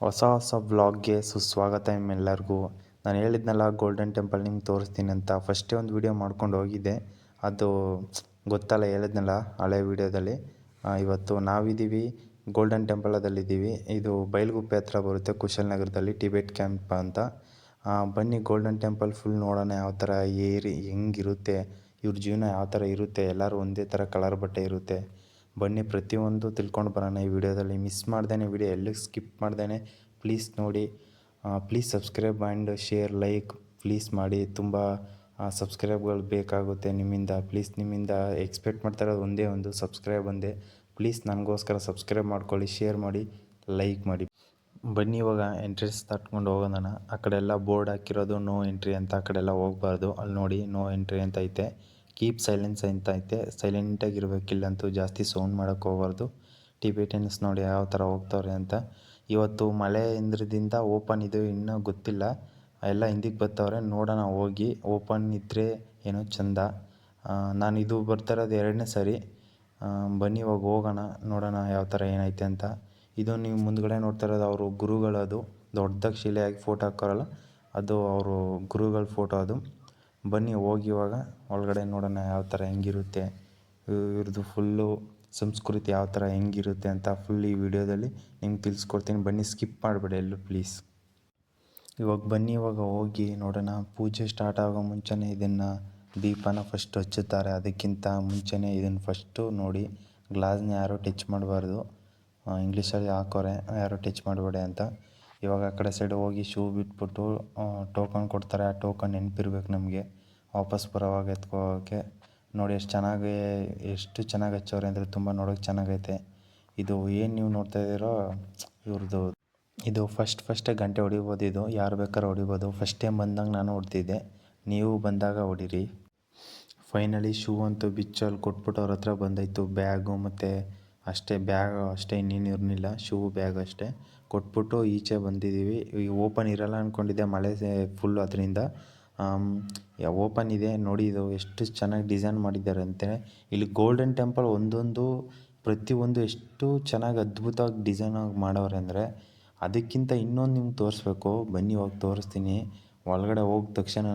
ಹೊಸ ವ್ಲಾಗ್ಗೆ ಸುಸ್ವಾಗತ ನಿಮ್ಮೆಲ್ಲರಿಗೂ. ನಾನು ಹೇಳಿದ್ನಲ್ಲ ಗೋಲ್ಡನ್ ಟೆಂಪಲ್ ನಿಮ್ಗೆ ತೋರಿಸ್ತೀನಿ ಅಂತ. ಫಸ್ಟೇ ಒಂದು ವೀಡಿಯೋ ಮಾಡ್ಕೊಂಡು ಹೋಗಿದ್ದೆ, ಅದು ಗೊತ್ತಲ್ಲ, ಹೇಳಿದ್ನಲ್ಲ ಹಳೆ ವೀಡಿಯೋದಲ್ಲಿ. ಇವತ್ತು ನಾವಿದ್ದೀವಿ ಗೋಲ್ಡನ್ ಟೆಂಪಲದಲ್ಲಿದ್ದೀವಿ. ಇದು ಬೈಲ್ಗುಪ್ಪೆ ಹತ್ರ ಬರುತ್ತೆ, ಕುಶಾಲನಗರದಲ್ಲಿ, ಟಿಬೆಟ್ ಕ್ಯಾಂಪ್ ಅಂತ. ಬನ್ನಿ ಗೋಲ್ಡನ್ ಟೆಂಪಲ್ ಫುಲ್ ನೋಡೋಣ, ಯಾವ ಥರ ಹೆಂಗಿರುತ್ತೆ, ಇವ್ರ ಜೀವನ ಯಾವ ಥರ ಇರುತ್ತೆ. ಎಲ್ಲರೂ ಒಂದೇ ಥರ ಕಲರ್ ಬಟ್ಟೆ ಇರುತ್ತೆ. ಬನ್ನಿ ಪ್ರತಿಯೊಂದು ತಿಳ್ಕೊಂಡು ಬರೋಣ ಈ ವಿಡಿಯೋದಲ್ಲಿ. ಮಿಸ್ ಮಾಡ್ದೇನೆ ವಿಡಿಯೋ ಎಲ್ಲೂ ಸ್ಕಿಪ್ ಮಾಡ್ದೇನೆ ಪ್ಲೀಸ್ ನೋಡಿ. Please subscribe and share, like please ಮಾಡಿ. ತುಂಬ ಸಬ್ಸ್ಕ್ರೈಬ್ಗಳು ಬೇಕಾಗುತ್ತೆ ನಿಮ್ಮಿಂದ. ಪ್ಲೀಸ್ ನಿಮ್ಮಿಂದ ಎಕ್ಸ್ಪೆಕ್ಟ್ ಮಾಡ್ತಾ ಇರೋದು ಒಂದೇ ಒಂದು ಸಬ್ಸ್ಕ್ರೈಬ್ ಒಂದೇ. ಪ್ಲೀಸ್ ನನಗೋಸ್ಕರ ಸಬ್ಸ್ಕ್ರೈಬ್ ಮಾಡ್ಕೊಳ್ಳಿ, ಶೇರ್ ಮಾಡಿ, ಲೈಕ್ ಮಾಡಿ. ಬನ್ನಿ ಇವಾಗ ಎಂಟ್ರೆನ್ಸ್ ತಟ್ಕೊಂಡು ಹೋಗೋಣ. ಆ ಕಡೆ ಎಲ್ಲ ಬೋರ್ಡ್ ಹಾಕಿರೋದು ನೋ ಎಂಟ್ರಿ ಅಂತ, ಆ ಕಡೆ ಎಲ್ಲ ಹೋಗ್ಬಾರ್ದು. ಅಲ್ಲಿ ನೋಡಿ ನೋ ಎಂಟ್ರಿ ಅಂತ ಐತೆ. ಕೀಪ್ ಸೈಲೆನ್ಸ್ ಅಂತ ಐತೆ, ಸೈಲೆಂಟಾಗಿರ್ಬೇಕಿಲ್ಲಂತೂ, ಜಾಸ್ತಿ ಸೌಂಡ್ ಮಾಡೋಕ್ಕೆ ಹೋಗ್ಬಾರ್ದು. ಟಿಬೆಟನ್ಸ್ ನೋಡಿ ಯಾವ ಥರ ಹೋಗ್ತವ್ರೆ ಅಂತ. ಇವತ್ತು ಮಳೆ ಇಂದ್ರದಿಂದ ಓಪನ್ ಇದೆ, ಇನ್ನೂ ಗೊತ್ತಿಲ್ಲ. ಎಲ್ಲ ಹಿಂದಿಗೆ ಬರ್ತಾವ್ರೆ, ನೋಡೋಣ ಹೋಗಿ. ಓಪನ್ ಇದ್ದರೆ ಏನೋ ಚೆಂದ. ನಾನು ಇದು ಬರ್ತಾ ಇರೋದು 2ನೇ ಸರಿ. ಬನ್ನಿ ಇವಾಗ ಹೋಗೋಣ, ನೋಡೋಣ ಯಾವ ಥರ ಏನೈತೆ ಅಂತ. ಇದು ನೀವು ಮುಂದ್ಗಡೆ ನೋಡ್ತಾ ಇರೋದು ಅವರು ಗುರುಗಳದು, ದೊಡ್ಡದಾಗಿ ಶಿಲೆಯಾಗಿ ಫೋಟೋ ಹಾಕೋರಲ್ಲ, ಅದು ಅವರು ಗುರುಗಳ ಫೋಟೋ ಅದು. ಬನ್ನಿ ಹೋಗಿ ಇವಾಗ ಒಳಗಡೆ ನೋಡೋಣ ಯಾವ ಥರ ಹೆಂಗಿರುತ್ತೆ, ಇವ್ರದ್ದು ಫುಲ್ಲು ಸಂಸ್ಕೃತಿ ಯಾವ ಥರ ಹೆಂಗಿರುತ್ತೆ ಅಂತ ಫುಲ್ ಈ ವಿಡಿಯೋದಲ್ಲಿ ನಿಮ್ಗೆ ತಿಳಿಸ್ಕೊಡ್ತೀನಿ. ಬನ್ನಿ ಸ್ಕಿಪ್ ಮಾಡಬೇಡಿ ಎಲ್ಲೂ ಪ್ಲೀಸ್. ಇವಾಗ ಬನ್ನಿ ಇವಾಗ ಹೋಗಿ ನೋಡೋಣ. ಪೂಜೆ ಸ್ಟಾರ್ಟ್ ಆಗೋ ಮುಂಚೆನೇ ಇದನ್ನು ದೀಪನ ಫಸ್ಟ್ ಹಚ್ಚುತ್ತಾರೆ. ಅದಕ್ಕಿಂತ ಮುಂಚೆನೇ ಇದನ್ನು ಫಸ್ಟು ನೋಡಿ. ಗ್ಲಾಸ್ನ ಯಾರೂ ಟಚ್ ಮಾಡಬಾರ್ದು, ಇಂಗ್ಲೀಷಲ್ಲಿ ಹಾಕೋರೆ, ಯಾರೂ ಟಚ್ ಮಾಡಬೇಡಿ ಅಂತ. ಇವಾಗ ಆ ಕಡೆ ಸೈಡ್ ಹೋಗಿ ಶೂ ಬಿಟ್ಬಿಟ್ಟು ಟೋಕನ್ ಕೊಡ್ತಾರೆ. ಆ ಟೋಕನ್ ನೆನಪಿರ್ಬೇಕು ನಮಗೆ ವಾಪಸ್ ಬರೋವಾಗ ಎತ್ಕೋಕ್ಕೆ. ನೋಡಿ ಎಷ್ಟು ಚೆನ್ನಾಗಿ ಹಚ್ಚವ್ರೆ ಅಂದರೆ ತುಂಬ ನೋಡೋಕ್ಕೆ ಚೆನ್ನಾಗೈತೆ. ಇದು ಏನು ನೀವು ನೋಡ್ತಾ ಇದ್ದೀರೋ ಇವ್ರದ್ದು, ಇದು ಫಸ್ಟೇ ಗಂಟೆ ಹೊಡಿಬೋದು. ಇದು ಯಾರು ಬೇಕಾದ್ರೂ ಹೊಡಿಬೋದು. ಫಸ್ಟ್ ಟೈಮ್ ಬಂದಾಗ ನಾನು ಹೊಡ್ತಿದ್ದೆ, ನೀವು ಬಂದಾಗ ಹೊಡೀರಿ. ಫೈನಲಿ ಶೂ ಅಂತೂ ಬಿಚ್ಚಲ್ಲಿ ಕೊಟ್ಬಿಟ್ಟು ಅವ್ರ ಹತ್ರ ಬಂದಾಯಿತು. ಬ್ಯಾಗು ಮತ್ತು ಬ್ಯಾಗ್ ಅಷ್ಟೇ, ಇನ್ನೇನು ಇರಲಿಲ್ಲ. ಶೂ ಬ್ಯಾಗ್ ಅಷ್ಟೇ ಕೊಟ್ಬಿಟ್ಟು ಈಚೆ ಬಂದಿದ್ದೀವಿ. ಓಪನ್ ಇರಲ್ಲ ಅಂದ್ಕೊಂಡಿದ್ದೆ, ಮಳೆ ಫುಲ್ಲು ಅದರಿಂದ. ಓಪನ್ ಇದೆ ನೋಡಿ. ಇದು ಎಷ್ಟು ಚೆನ್ನಾಗಿ ಡಿಸೈನ್ ಮಾಡಿದ್ದಾರೆ ಅಂತೆ. ಇಲ್ಲಿ ಗೋಲ್ಡನ್ ಟೆಂಪಲ್ ಒಂದೊಂದು ಪ್ರತಿಯೊಂದು ಎಷ್ಟು ಚೆನ್ನಾಗಿ ಅದ್ಭುತವಾಗಿ ಡಿಸೈನಾಗಿ ಮಾಡವ್ರೆ ಅಂದರೆ, ಅದಕ್ಕಿಂತ ಇನ್ನೊಂದು ನಿಮ್ಗೆ ತೋರಿಸ್ಬೇಕು. ಬನ್ನಿ ಇವಾಗ ತೋರಿಸ್ತೀನಿ. ಒಳಗಡೆ ಹೋಗಿದ ತಕ್ಷಣ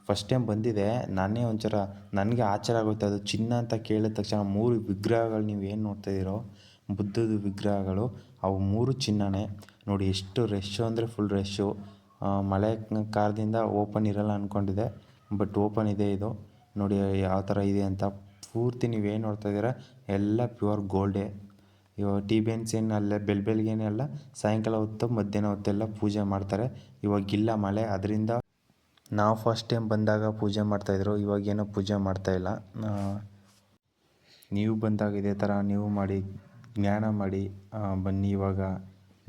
ಫಸ್ಟ್ ಟೈಮ್ ಬಂದಿದೆ, ನಾನೇ ಒಂಥರ ನನಗೆ ಆಶ್ಚರ್ಯ ಆಗುತ್ತೆ. ಅದು ಚಿನ್ನ ಅಂತ ಕೇಳಿದ ತಕ್ಷಣ 3 ವಿಗ್ರಹಗಳು ನೀವು ಏನು ನೋಡ್ತಾಯಿದ್ದೀರೋ, ಬುದ್ಧದ ವಿಗ್ರಹಗಳು, ಅವು 3 ಚಿನ್ನನೇ. ನೋಡಿ ಎಷ್ಟು ರಶ್ಶು ಅಂದರೆ ಫುಲ್ ರಶ್ಶು. ಮಳೆ ಕಾರಣದಿಂದ ಓಪನ್ ಇರಲ್ಲ ಅಂದ್ಕೊಂಡಿದ್ದೆ, ಬಟ್ ಓಪನ್ ಇದೆ. ಇದು ನೋಡಿ ಯಾವ ಥರ ಇದೆ ಅಂತ. ಪೂರ್ತಿ ನೀವೇನು ನೋಡ್ತಾ ಇದ್ದೀರಾ ಎಲ್ಲ ಪ್ಯೂರ್ ಗೋಲ್ಡೇ. ಇವಾಗ ಟಿಬೆಟ್ಸ್ ಏನು ಅಲ್ಲೇ ಬೆಳಗ್ಗೆನೇ ಅಲ್ಲ, ಸಾಯಂಕಾಲ ಹೊತ್ತು ಮಧ್ಯಾಹ್ನ ಹೊತ್ತೆಲ್ಲ ಪೂಜೆ ಮಾಡ್ತಾರೆ. ಇವಾಗಿಲ್ಲ ಮಳೆ, ಅದರಿಂದ ನಾವು ಫಸ್ಟ್ ಟೈಮ್ ಬಂದಾಗ ಪೂಜೆ ಮಾಡ್ತಾಯಿದ್ರು, ಇವಾಗೇನೋ ಪೂಜೆ ಮಾಡ್ತಾಯಿಲ್ಲ. ನೀವು ಬಂದಾಗ ಇದೇ ಥರ ನೀವು ಮಾಡಿ, ಜ್ಞಾನ ಮಾಡಿ. ಬನ್ನಿ ಇವಾಗ.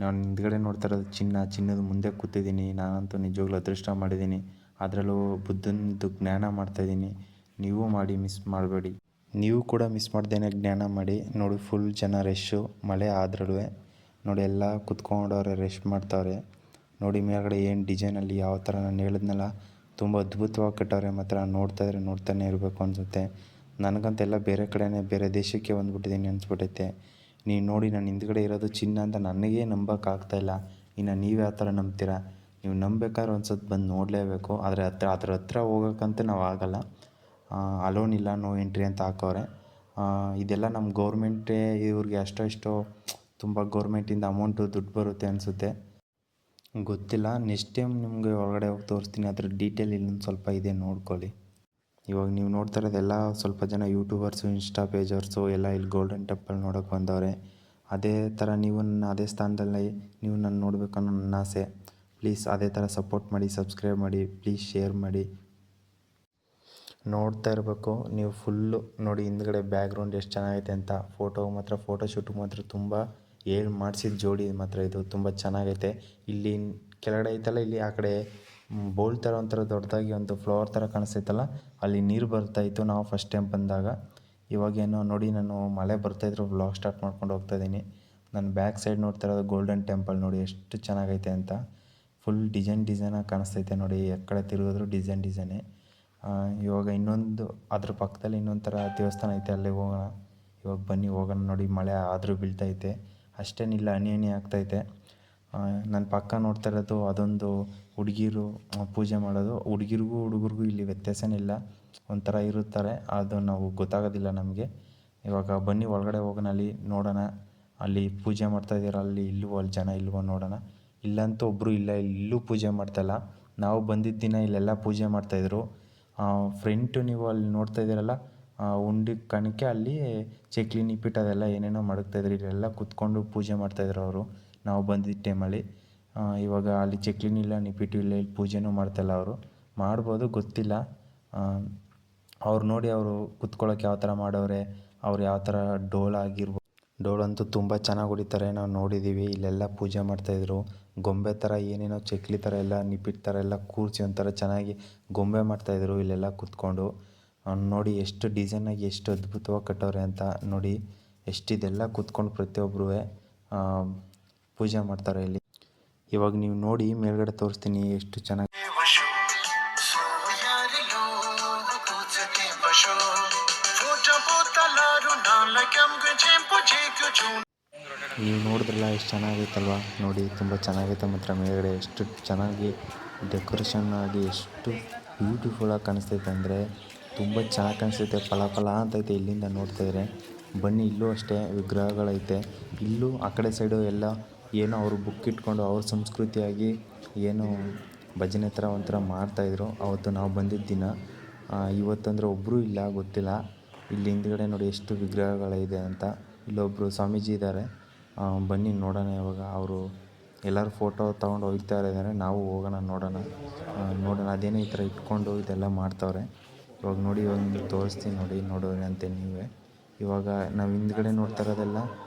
ನಾನು ಹಿಂದ್ಗಡೆ ನೋಡ್ತಾ ಇರೋದು ಚಿನ್ನದ ಮುಂದೆ ಕೂತಿದ್ದೀನಿ. ನಾನಂತೂ ನಿಜವಾಗ್ಲೂ ಅದೃಷ್ಟ ಮಾಡಿದ್ದೀನಿ. ಅದರಲ್ಲೂ ಬುದ್ಧನದು ಜ್ಞಾನ ಮಾಡ್ತಾಯಿದ್ದೀನಿ. ನೀವು ಮಾಡಿ, ಮಿಸ್ ಮಾಡಬೇಡಿ. ನೀವು ಕೂಡ ಮಿಸ್ ಮಾಡ್ದೇನೆ ಜ್ಞಾನ ಮಾಡಿ. ನೋಡಿ ಫುಲ್ ಜನ ರಶ್ಶು, ಮಳೆ ಆದ್ರೂ ನೋಡಿ ಎಲ್ಲ ಕುತ್ಕೊಂಡವ್ರೆ, ರೆಸ್ಟ್ ಮಾಡ್ತಾವ್ರೆ. ನೋಡಿ ಮೇಲ್ಗಡೆ ಏನು ಡಿಸೈನಲ್ಲಿ ಯಾವ ಥರ ನಾನು ಹೇಳಿದ್ನಲ್ಲ, ತುಂಬ ಅದ್ಭುತವಾಗಿ ಕಟ್ಟವ್ರೆ. ಮಾತ್ರ ನೋಡ್ತಾನೆ ಇರಬೇಕು ಅನಿಸುತ್ತೆ. ನನಗಂತೆಲ್ಲ ಬೇರೆ ಕಡೆನೇ, ಬೇರೆ ದೇಶಕ್ಕೆ ಬಂದುಬಿಟ್ಟಿದ್ದೀನಿ ಅನಿಸ್ಬಿಟ್ಟೈತೆ. ನೀವು ನೋಡಿ ನಾನು ಹಿಂದ್ಗಡೆ ಇರೋದು ಚಿನ್ನ ಅಂತ ನನಗೇ ನಂಬೋಕ್ಕಾಗ್ತಾಯಿಲ್ಲ. ಇನ್ನು ನೀವು ಯಾವ ಥರ ನಂಬ್ತೀರಾ? ನೀವು ನಂಬೇಕಾದ್ರೆ ಒಂದು ಸತಿ ಬಂದು ನೋಡಲೇಬೇಕು. ಆದರೆ ಅದ್ರ ಹತ್ರ ಹೋಗೋಕ್ಕಂತೂ ನಾವು ಆಗೋಲ್ಲ. ಅಲೋನ್ ಇಲ್ಲ, ನೋ ಎಂಟ್ರಿ ಅಂತ ಹಾಕವ್ರೆ. ಇದೆಲ್ಲ ನಮ್ಮ ಗೌರ್ಮೆಂಟೇ ಇವ್ರಿಗೆ ಅಷ್ಟೋ ತುಂಬ ಗೌರ್ಮೆಂಟಿಂದ ದುಡ್ಡು ಬರುತ್ತೆ ಅನಿಸುತ್ತೆ, ಗೊತ್ತಿಲ್ಲ. ನೆಕ್ಸ್ಟ್ ಟೈಮ್ ನಿಮಗೆ ಹೊರಗಡೆ ಹೋಗಿ ತೋರಿಸ್ತೀನಿ. ಅದ್ರ ಡೀಟೇಲ್ ಇನ್ನೊಂದು ಸ್ವಲ್ಪ ಇದೆ, ನೋಡ್ಕೊಳ್ಳಿ. ಇವಾಗ ನೀವು ನೋಡ್ತಾ ಇರೋದೆಲ್ಲ ಸ್ವಲ್ಪ ಜನ ಯೂಟ್ಯೂಬರ್ಸು, ಇನ್ಸ್ಟಾ ಪೇಜರ್ಸು ಎಲ್ಲ ಇಲ್ಲಿ ಗೋಲ್ಡನ್ ಟೆಂಪಲ್ ನೋಡೋಕ್ಕೆ ಬಂದವ್ರೆ. ಅದೇ ಥರ ನೀವು ಅದೇ ಸ್ಥಾನದಲ್ಲಿ ನೀವು ನಾನು ನೋಡಬೇಕು ಅನ್ನೋ ನನ್ನ ಆಸೆ. ಪ್ಲೀಸ್ ಅದೇ ಥರ ಸಪೋರ್ಟ್ ಮಾಡಿ, ಸಬ್ಸ್ಕ್ರೈಬ್ ಮಾಡಿ, ಪ್ಲೀಸ್ ಶೇರ್ ಮಾಡಿ. ನೋಡ್ತಾ ಇರಬೇಕು ನೀವು ಫುಲ್ಲು. ನೋಡಿ ಹಿಂದ್ಗಡೆ ಬ್ಯಾಕ್ಗ್ರೌಂಡ್ ಎಷ್ಟು ಚೆನ್ನಾಗೈತೆ ಅಂತ. ಫೋಟೋ ಶೂಟಿಗೆ ಮಾತ್ರ ತುಂಬ ಮಾಡಿಸಿದ ಜೋಡಿ ಮಾತ್ರ ಇದು ತುಂಬ ಚೆನ್ನಾಗೈತೆ. ಇಲ್ಲಿ ಕೆಳಗಡೆ ಐತಲ್ಲ, ಇಲ್ಲಿ ಆ ಕಡೆ ಬೌಲ್ ಥರ ಒಂಥರ ದೊಡ್ಡದಾಗಿ ಒಂದು ಫ್ಲವರ್ ಥರ ಕಾಣಿಸ್ತೈತಲ್ಲ, ಅಲ್ಲಿ ನೀರು ಬರ್ತಾಯಿತ್ತು ನಾವು ಫಸ್ಟ್ ಟೈಮ್ ಬಂದಾಗ. ಇವಾಗೇನೋ ನೋಡಿ, ನಾನು ಮಳೆ ಬರ್ತಾಯಿದ್ರು ವ್ಲಾಗ್ ಸ್ಟಾರ್ಟ್ ಮಾಡ್ಕೊಂಡು ಹೋಗ್ತಾಯಿದ್ದೀನಿ. ನನ್ನ ಬ್ಯಾಕ್ ಸೈಡ್ ನೋಡ್ತಾ ಇರೋದು ಗೋಲ್ಡನ್ ಟೆಂಪಲ್. ನೋಡಿ ಎಷ್ಟು ಚೆನ್ನಾಗೈತೆ ಅಂತ. ಫುಲ್ ಡಿಸೈನಾಗಿ ಕಾಣಿಸ್ತೈತೆ ನೋಡಿ. ಕಡೆ ತಿರುಗಿದ್ರು ಡಿಸೈನೇ. ಇವಾಗ ಇನ್ನೊಂದು ಅದ್ರ ಪಕ್ಕದಲ್ಲಿ ಇನ್ನೊಂದು ಥರ ದೇವಸ್ಥಾನ ಐತೆ, ಅಲ್ಲಿಗೆ ಹೋಗೋಣ. ಇವಾಗ ಬನ್ನಿ ಹೋಗೋಣ. ನೋಡಿ ಮಳೆ ಆದರೂ ಬೀಳ್ತೈತೆ, ಅಷ್ಟೇನಿಲ್ಲ, ಹನಿ ಆಗ್ತೈತೆ. ನನ್ನ ಪಕ್ಕ ನೋಡ್ತಾ ಇರೋದು ಅದೊಂದು ಹುಡುಗಿರು ಪೂಜೆ ಮಾಡೋದು. ಹುಡುಗಿರಿಗೂ ಹುಡುಗರಿಗೂ ಇಲ್ಲಿ ವ್ಯತ್ಯಾಸನೇ ಇಲ್ಲ, ಒಂಥರ ಇರುತ್ತಾರೆ, ಅದು ನಾವು ಗೊತ್ತಾಗೋದಿಲ್ಲ ನಮಗೆ. ಇವಾಗ ಬನ್ನಿ ಒಳಗಡೆ ಹೋಗೋಣ, ಅಲ್ಲಿ ನೋಡೋಣ ಅಲ್ಲಿ ಪೂಜೆ ಮಾಡ್ತಾಯಿದ್ದೀರ, ಅಲ್ಲಿ ಇಲ್ವೋ ಅಲ್ಲಿ ಜನ ಇಲ್ವೋ ನೋಡೋಣ. ಇಲ್ಲಂತೂ ಒಬ್ಬರು ಇಲ್ಲ, ಇಲ್ಲೂ ಪೂಜೆ ಮಾಡ್ತಾಯಿಲ್ಲ. ನಾವು ಬಂದಿದ್ದ ದಿನ ಇಲ್ಲೆಲ್ಲ ಪೂಜೆ ಮಾಡ್ತಾಯಿದ್ರು. ಫ್ರಂಟು ನೀವು ಅಲ್ಲಿ ನೋಡ್ತಾ ಇದ್ದೀರಲ್ಲ, ಉಂಡಿ ಕಣಕ್ಕೆ ಅಲ್ಲಿ ಚಕ್ಲಿ ನಿಪ್ಪಿಟ್ಟು ಅದೆಲ್ಲ ಏನೇನೋ ಮಡಗ್ತಾಯಿದ್ರು. ಇಲ್ಲೆಲ್ಲ ಕುತ್ಕೊಂಡು ಪೂಜೆ ಮಾಡ್ತಾಯಿದ್ರು ಅವರು ನಾವು ಬಂದಿದ್ದ ಟೈಮಲ್ಲಿ. ಇವಾಗ ಅಲ್ಲಿ ಚಕ್ಲಿನೂ ಇಲ್ಲ, ನಿಪ್ಪಿಟ್ಟು ಇಲ್ಲ, ಇಲ್ಲಿ ಪೂಜೆನೂ ಮಾಡ್ತಾಯಿಲ್ಲ ಅವರು. ಮಾಡ್ಬೋದು, ಗೊತ್ತಿಲ್ಲ. ಅವ್ರು ನೋಡಿ ಅವರು ಕುತ್ಕೊಳ್ಳೋಕೆ ಯಾವ ಥರ ಮಾಡವ್ರೆ, ಅವ್ರು ಯಾವ ಥರ ಡೋಲಾಗಿರ್ಬೋದು. ಡೋಲಂತೂ ತುಂಬ ಚೆನ್ನಾಗಿ ಹೊಡಿತಾರೆ, ನಾವು ನೋಡಿದ್ದೀವಿ. ಇಲ್ಲೆಲ್ಲ ಪೂಜೆ ಮಾಡ್ತಾಯಿದ್ರು. ಗೊಂಬೆ ಥರ ಏನೇನೋ ಚಕ್ಲಿ ಥರ ಎಲ್ಲ ನಿಪ್ಪಿಟ್ಟು ಥರ ಎಲ್ಲ ಕೂರಿಸಿ ಒಂಥರ ಚೆನ್ನಾಗಿ ಗೊಂಬೆ ಮಾಡ್ತಾಯಿದ್ರು ಇಲ್ಲೆಲ್ಲ ಕೂತ್ಕೊಂಡು. ನೋಡಿ ಎಷ್ಟು ಡಿಸೈನಾಗಿ ಎಷ್ಟು ಅದ್ಭುತವಾಗಿ ಕಟ್ಟವ್ರೆ ಅಂತ ನೋಡಿ. ಎಷ್ಟಿದೆಲ್ಲ ಕೂತ್ಕೊಂಡು ಪ್ರತಿಯೊಬ್ಬರೂ ಪೂಜೆ ಮಾಡ್ತಾರೆ ಇಲ್ಲಿ. ಇವಾಗ ನೀವು ನೋಡಿ ಮೇಲ್ಗಡೆ ತೋರಿಸ್ತೀನಿ ಎಷ್ಟು ಚೆನ್ನಾಗಿ. ನೀವು ನೋಡಿದ್ರಲ್ಲ ಎಷ್ಟು ಚೆನ್ನಾಗೈತಲ್ವ ನೋಡಿ, ತುಂಬ ಚೆನ್ನಾಗೈತೆ. ಮಾತ್ರ ಮೇಲ್ಗಡೆ ಎಷ್ಟು ಚೆನ್ನಾಗಿ ಡೆಕೋರೇಷನ್ ಆಗಿ ಎಷ್ಟು ಬ್ಯೂಟಿಫುಲ್ಲಾಗಿ ಕಾಣಿಸ್ತೈತೆ ಅಂದರೆ ತುಂಬ ಚೆನ್ನಾಗಿ ಕಾಣಿಸ್ತೈತೆ, ಫಲ ಫಲ ಅಂತೈತೆ ಇಲ್ಲಿಂದ ನೋಡ್ತಾಯಿದ್ರೆ. ಬನ್ನಿ ಇಲ್ಲೂ ಅಷ್ಟೇ ವಿಗ್ರಹಗಳೈತೆ. ಇಲ್ಲೂ ಆ ಕಡೆ ಸೈಡು ಎಲ್ಲ ಏನೋ ಅವರು ಬುಕ್ ಇಟ್ಕೊಂಡು ಅವ್ರ ಸಂಸ್ಕೃತಿಯಾಗಿ ಏನು ಭಜನೆ ಥರ ಒಂಥರ ಮಾಡ್ತಾಯಿದ್ರು ಅವತ್ತು ನಾವು ಬಂದಿದ್ದ ದಿನ. ಇವತ್ತಂದರೆ ಒಬ್ಬರೂ ಇಲ್ಲ, ಗೊತ್ತಿಲ್ಲ. ಇಲ್ಲಿ ಹಿಂದ್ಗಡೆ ನೋಡಿ ಎಷ್ಟು ವಿಗ್ರಹಗಳಿದೆ ಅಂತ. ಇಲ್ಲೊಬ್ಬರು ಸ್ವಾಮೀಜಿ ಇದ್ದಾರೆ, ಬನ್ನಿ ನೋಡೋಣ. ಇವಾಗ ಅವರು ಎಲ್ಲರೂ ಫೋಟೋ ತೊಗೊಂಡು ಹೋಗ್ತಾ ಇದ್ದಾರೆ, ನಾವು ಹೋಗೋಣ ನೋಡೋಣ. ಅದೇನೋ ಈ ಥರ ಇಟ್ಕೊಂಡು ಇದೆಲ್ಲ ಮಾಡ್ತಾವ್ರೆ. ಇವಾಗ ನೋಡಿ, ಒಂದು ತೋರಿಸ್ತೀನಿ ನೋಡಿ, ನೋಡೋರಿ ಅಂತೆ ನೀವೇ. ಇವಾಗ ನಾವು ಹಿಂದ್ಗಡೆ ನೋಡ್ತಾ ಇರೋದೆಲ್ಲ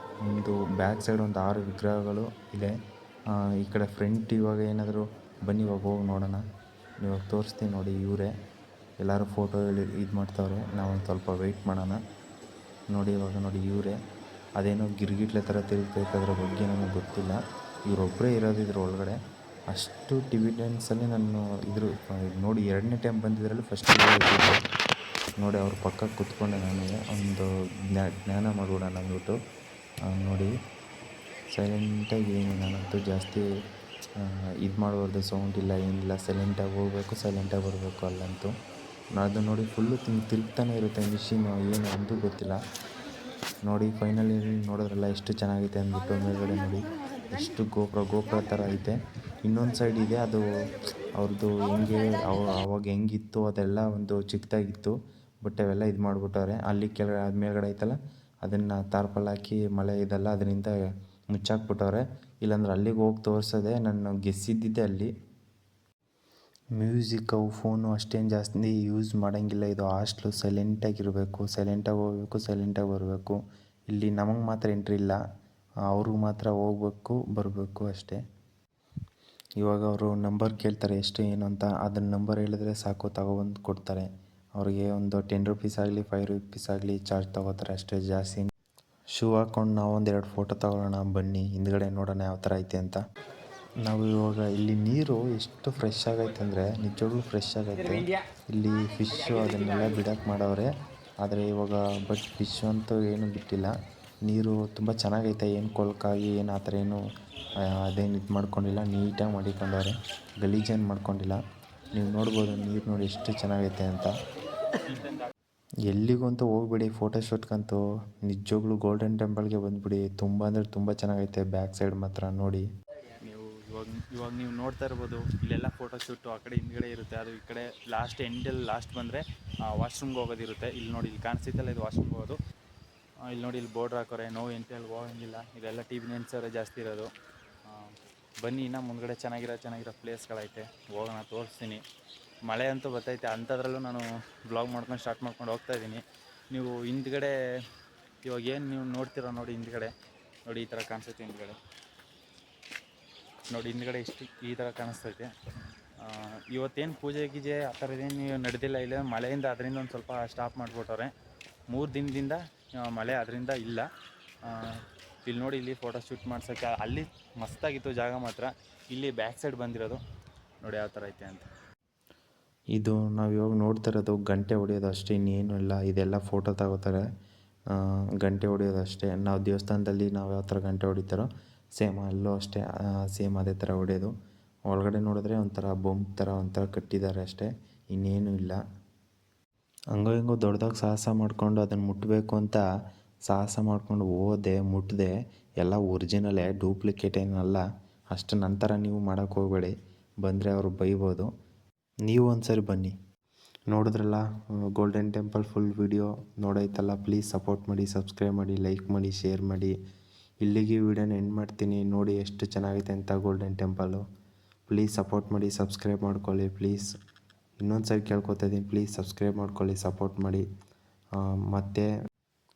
ಒಂದು ಬ್ಯಾಕ್ ಸೈಡ್ ಒಂದು 6 ವಿಗ್ರಹಗಳು ಇದೆ. ಈ ಕಡೆ ಫ್ರಂಟ್ ಇವಾಗ ಏನಾದರೂ ಬನ್ನಿ ಇವಾಗ ಹೋಗಿ ನೋಡೋಣ. ಇವಾಗ ತೋರಿಸ್ತೀನಿ ನೋಡಿ, ಇವರೇ ಎಲ್ಲರೂ ಫೋಟೋ ಇದು ಮಾಡ್ತಾವ್ರೆ. ನಾವು ಒಂದು ಸ್ವಲ್ಪ ವೆಯ್ಟ್ ಮಾಡೋಣ. ನೋಡಿ ಇವಾಗ ನೋಡಿ ಇವರೇ, ಅದೇನೋ ಗಿರ್ಗಿಟ್ಲೆ ಥರ ತಿರುಗ್ತೈತೆ, ಅದರ ಬಗ್ಗೆ ನನಗೆ ಗೊತ್ತಿಲ್ಲ. ಇವರೊಬ್ಬರೇ ಇರೋದು ಇದ್ರ ಒಳಗಡೆ. ಅಷ್ಟು ಡಿವಿಡೆನ್ಸಲ್ಲಿ ನಾನು ನೋಡಿ 2ನೇ ಟೈಮ್ ಬಂದಿದ್ರಲ್ಲಿ ಫಸ್ಟ್ ನೋಡಿ ಅವ್ರ ಪಕ್ಕ ಕೂತ್ಕೊಂಡೆ. ನನಗೆ ಒಂದು ಜ್ಞಾನ ಮಾಡಿಬಿಡೋಣ ಅಂದ್ಬಿಟ್ಟು ನೋಡಿ ಸೈಲೆಂಟಾಗಿದ್ದೀನಿ. ನಾನಂತೂ ಜಾಸ್ತಿ ಇದು ಮಾಡಬಾರ್ದು, ಸೌಂಡ್ ಇಲ್ಲ ಏನಿಲ್ಲ, ಸೈಲೆಂಟಾಗಿ ಹೋಗಬೇಕು, ಸೈಲೆಂಟಾಗಿ ಬರಬೇಕು. ಅಲ್ಲಂತೂ ಅದು ನೋಡಿ ಫುಲ್ಲು ತಿರುಗ್ತಾನೆ ಇರುತ್ತೆ ಮಿಷಿನು, ಏನು ಅಂದು ಗೊತ್ತಿಲ್ಲ. ನೋಡಿ ಫೈನಲಿ ನೋಡಿದ್ರಲ್ಲ ಎಷ್ಟು ಚೆನ್ನಾಗೈತೆ ಅಂದ್ಬಿಟ್ಟು. ಮೇಲ್ಗಡೆ ನೋಡಿ ಎಷ್ಟು ಗೋಪುರ ಥರ ಐತೆ. ಇನ್ನೊಂದು ಸೈಡ್ ಇದೆ, ಅದು ಅವ್ರದ್ದು ಹೆಂಗೆ ಅವಾಗ ಹೆಂಗಿತ್ತು ಅದೆಲ್ಲ ಒಂದು ಚಿಕ್ಕದಾಗಿತ್ತು. ಬಟ್ ಅವೆಲ್ಲ ಇದು ಮಾಡಿಬಿಟ್ಟವ್ರೆ. ಅಲ್ಲಿ ಕೆಳಗಡೆ ಅದು ಮೇಲ್ಗಡೆ ಐತಲ್ಲ, ಅದನ್ನು ತಾರ್ಪಲ್ ಹಾಕಿ ಮಳೆ ಇದೆಲ್ಲ ಅದರಿಂದ ಮುಚ್ಚಾಕ್ಬಿಟ್ಟವ್ರೆ. ಇಲ್ಲಾಂದ್ರೆ ಅಲ್ಲಿಗೆ ಹೋಗಿ ತೋರಿಸೋದೆ ನಾನು ಗೆಸ್ಸಿದ್ದಿದ್ದೆ ಅಲ್ಲಿ. ಮ್ಯೂಸಿಕ್ ಫೋನು ಅಷ್ಟೇನು ಜಾಸ್ತಿ ಯೂಸ್ ಮಾಡೋಂಗಿಲ್ಲ. ಇದು ಹಾಸ್ಟ್ಲು, ಸೈಲೆಂಟಾಗಿರಬೇಕು, ಸೈಲೆಂಟಾಗಿ ಹೋಗಬೇಕು, ಸೈಲೆಂಟಾಗಿ ಬರಬೇಕು. ಇಲ್ಲಿ ನಮಗೆ ಮಾತ್ರ ಎಂಟ್ರಿ ಇಲ್ಲ, ಅವ್ರಿಗೆ ಮಾತ್ರ ಹೋಗ್ಬೇಕು ಬರಬೇಕು ಅಷ್ಟೇ. ಇವಾಗ ಅವರು ನಂಬರ್ ಕೇಳ್ತಾರೆ ಎಷ್ಟು ಏನು ಅಂತ, ಅದನ್ನ ನಂಬರ್ ಹೇಳಿದ್ರೆ ಸಾಕು, ತಗೊಬಂದು ಕೊಡ್ತಾರೆ. ಅವ್ರಿಗೆ ಒಂದು 10 ರೂಪೀಸ್ ಆಗಲಿ 5 ರೂಪೀಸ್ ಆಗಲಿ ಚಾರ್ಜ್ ತೊಗೋತಾರೆ ಅಷ್ಟೇ, ಜಾಸ್ತಿ. ಶೂ ಹಾಕ್ಕೊಂಡು ನಾವು 1-2 ಫೋಟೋ ತಗೊಳ್ಳೋಣ ಬನ್ನಿ, ಹಿಂದ್ಗಡೆ ನೋಡೋಣ ಯಾವ ಥರ ಐತೆ ಅಂತ. ನಾವು ಇವಾಗ ಇಲ್ಲಿ ನೀರು ಎಷ್ಟು ಫ್ರೆಶ್ ಆಗೈತೆ ಅಂದರೆ ನಿಜವಾಗ್ಲೂ ಫ್ರೆಶ್ ಆಗೈತೆ. ಇಲ್ಲಿ ಫಿಶ್ಶು ಅದನ್ನೆಲ್ಲ ಬಿಡೋಕೆ ಮಾಡವ್ರೆ, ಆದರೆ ಇವಾಗ ಬಟ್ ಫಿಶ್ಶು ಅಂತೂ ಏನೂ ಬಿಟ್ಟಿಲ್ಲ. ನೀರು ತುಂಬ ಚೆನ್ನಾಗೈತೆ, ಏನು ಕೊಳಕಾಗಿ ಏನು ಆ ಥರ ಏನು ಅದೇನು ಇದು ಮಾಡ್ಕೊಂಡಿಲ್ಲ, ನೀಟಾಗಿ ಮಾಡಿಕೊಂಡವ್ರೆ, ಗಲೀಜೇನು ಮಾಡ್ಕೊಂಡಿಲ್ಲ. ನೀವು ನೋಡ್ಬೋದು ನೀರು ನೋಡಿ ಎಷ್ಟು ಚೆನ್ನಾಗೈತೆ ಅಂತ. ಎಲ್ಲಿಗಂತೂ ಹೋಗ್ಬಿಡಿ ಫೋಟೋಶೂಟ್ಗಂತೂ, ನಿಜವಾಗ್ಲೂ ಗೋಲ್ಡನ್ ಟೆಂಪಲ್ಗೆ ಬಂದುಬಿಡಿ. ತುಂಬ ಅಂದರೆ ತುಂಬ ಚೆನ್ನಾಗೈತೆ ಬ್ಯಾಕ್ ಸೈಡ್ ಮಾತ್ರ ನೋಡಿ. ಇವಾಗ ನೀವು ನೋಡ್ತಾ ಇರ್ಬೋದು, ಇಲ್ಲೆಲ್ಲ ಫೋಟೋಶೂಟು ಆ ಕಡೆ ಹಿಂದ್ಗಡೆ ಇರುತ್ತೆ, ಅದು ಈ ಕಡೆ ಲಾಸ್ಟ್ ಬಂದರೆ ವಾಶ್ರೂಮ್ಗೆ ಹೋಗೋದಿರುತ್ತೆ. ಇಲ್ಲಿ ನೋಡಿ, ಇಲ್ಲಿ ಕಾಣಿಸ್ತೈತಲ್ಲ, ಇದು ವಾಶ್ರೂಮ್ಗೆ ಹೋಗೋದು. ಇಲ್ಲಿ ನೋಡಿ, ಇಲ್ಲಿ ಬೋರ್ಡ್ ಹಾಕೋರೆ, ನೋವು ಎಂತಲ್ಲಿ ಹೋಗಂಗಿಲ್ಲ. ಇದೆಲ್ಲ TV ನೈನ್ಸವರೇ ಜಾಸ್ತಿ ಇರೋದು. ಬನ್ನಿ, ಇನ್ನೂ ಮುಂದ್ಗಡೆ ಚೆನ್ನಾಗಿರೋ ಪ್ಲೇಸ್ಗಳೈತೆ, ಹೋಗೋಣ, ತೋರಿಸ್ತೀನಿ. ಮಳೆ ಅಂತೂ ಬರ್ತೈತೆ, ಅಂಥದ್ರಲ್ಲೂ ನಾನು ಬ್ಲಾಗ್ ಮಾಡ್ಕೊಂಡು ಸ್ಟಾರ್ಟ್ ಮಾಡ್ಕೊಂಡು ಹೋಗ್ತಾಯಿದ್ದೀನಿ. ನೀವು ಹಿಂದ್ಗಡೆ ಇವಾಗ ಏನು ನೀವು ನೋಡ್ತೀರೋ ನೋಡಿ, ಹಿಂದ್ಗಡೆ ನೋಡಿ ಈ ಥರ ಕಾಣಿಸ್ತೈತೆ. ಹಿಂದ್ಗಡೆ ನೋಡಿ, ಹಿಂದ್ಗಡೆ ಈ ಥರ ಕಾಣಿಸ್ತೈತೆ. ಇವತ್ತೇನು ಪೂಜೆ ಗೀಜೆ ಆ ಥರದ್ದೇನು ನಡೆದಿಲ್ಲ. ಇಲ್ಲ ಮಳೆಯಿಂದ ಅದರಿಂದ ಒಂದು ಸ್ವಲ್ಪ ಸ್ಟಾಪ್ ಮಾಡಿಬಿಟ್ಟವ್ರೆ. 3 ದಿನದಿಂದ ಮಳೆ ಅದರಿಂದ ಇಲ್ಲ. ಇಲ್ಲಿ ನೋಡಿ, ಇಲ್ಲಿ ಫೋಟೋಶೂಟ್ ಮಾಡ್ಸೋಕ್ಕೆ ಅಲ್ಲಿ ಮಸ್ತಾಗಿತ್ತು ಜಾಗ ಮಾತ್ರ. ಇಲ್ಲಿ ಬ್ಯಾಕ್ ಸೈಡ್ ಬಂದಿರೋದು ನೋಡಿ ಯಾವ ಥರ ಐತೆ ಅಂತ. ಇದು ನಾವು ಇವಾಗ ನೋಡ್ತಾ ಇರೋದು ಗಂಟೆ ಹೊಡೆಯೋದು ಅಷ್ಟೇ, ಇನ್ನೇನು ಇಲ್ಲ. ಇದೆಲ್ಲ ಫೋಟೋ ತಗೋತಾರೆ, ಗಂಟೆ ಹೊಡೆಯೋದು ಅಷ್ಟೇ. ನಾವು ದೇವಸ್ಥಾನದಲ್ಲಿ ನಾವು ಯಾವ ಥರ ಗಂಟೆ ಹೊಡಿತಾರೋ ಸೇಮ್ ಅಲ್ಲೂ ಅಷ್ಟೇ ಸೇಮ್ ಅದೇ ಥರ ಹೊಡೆಯೋದು. ಒಳಗಡೆ ನೋಡಿದ್ರೆ ಒಂಥರ ಬೊಂಬ್ ಥರ ಒಂಥರ ಕಟ್ಟಿದ್ದಾರೆ ಅಷ್ಟೇ, ಇನ್ನೇನು ಇಲ್ಲ. ಹಂಗೋ ಹಿಂಗೋ ದೊಡ್ಡದಾಗಿ ಸಾಹಸ ಮಾಡಿಕೊಂಡು ಅದನ್ನು ಮುಟ್ಟಬೇಕು ಅಂತ ಸಾಹಸ ಮಾಡ್ಕೊಂಡು ಹೋದೆ, ಮುಟ್ಟಿದೆ. ಎಲ್ಲ ಒರಿಜಿನಲೇ, ಡೂಪ್ಲಿಕೇಟ್ ಏನಲ್ಲ. ಅಷ್ಟು ನಂತರ ನೀವು ಮಾಡೋಕ್ಕೆ ಹೋಗಬೇಡಿ, ಬಂದರೆ ಅವರು ಬೈಬೋದು. ನೀವು ಒಂದ್ಸರಿ ಬನ್ನಿ. ನೋಡಿದ್ರಲ್ಲ ಗೋಲ್ಡನ್ ಟೆಂಪಲ್ ಫುಲ್ ವಿಡಿಯೋ ನೋಡಾಯ್ತಲ್ಲ. ಪ್ಲೀಸ್ ಸಪೋರ್ಟ್ ಮಾಡಿ, ಸಬ್ಸ್ಕ್ರೈಬ್ ಮಾಡಿ, ಲೈಕ್ ಮಾಡಿ, ಶೇರ್ ಮಾಡಿ. ಇಲ್ಲಿಗೆ ವಿಡಿಯೋನ ಎಂಡ್ ಮಾಡ್ತೀನಿ. ನೋಡಿ ಎಷ್ಟು ಚೆನ್ನಾಗಿದೆ ಅಂತ ಗೋಲ್ಡನ್ ಟೆಂಪಲ್ಲು. ಪ್ಲೀಸ್ ಸಪೋರ್ಟ್ ಮಾಡಿ, ಸಬ್ಸ್ಕ್ರೈಬ್ ಮಾಡ್ಕೊಳ್ಳಿ ಪ್ಲೀಸ್. ಇನ್ನೊಂದು ಸರಿ ಕೇಳ್ಕೊತಾ ಇದ್ದೀನಿ, ಪ್ಲೀಸ್ ಸಬ್ಸ್ಕ್ರೈಬ್ ಮಾಡ್ಕೊಳ್ಳಿ, ಸಪೋರ್ಟ್ ಮಾಡಿ. ಮತ್ತು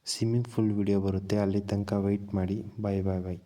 ಸ್ವಿಮ್ಮಿಂಗ್ ಪೂಲ್ ವಿಡಿಯೋ ಬರುತ್ತೆ, ಅಲ್ಲಿ ತನಕ ವೆಯ್ಟ್ ಮಾಡಿ. ಬಾಯ್ ಬಾಯ್ ಬಾಯ್.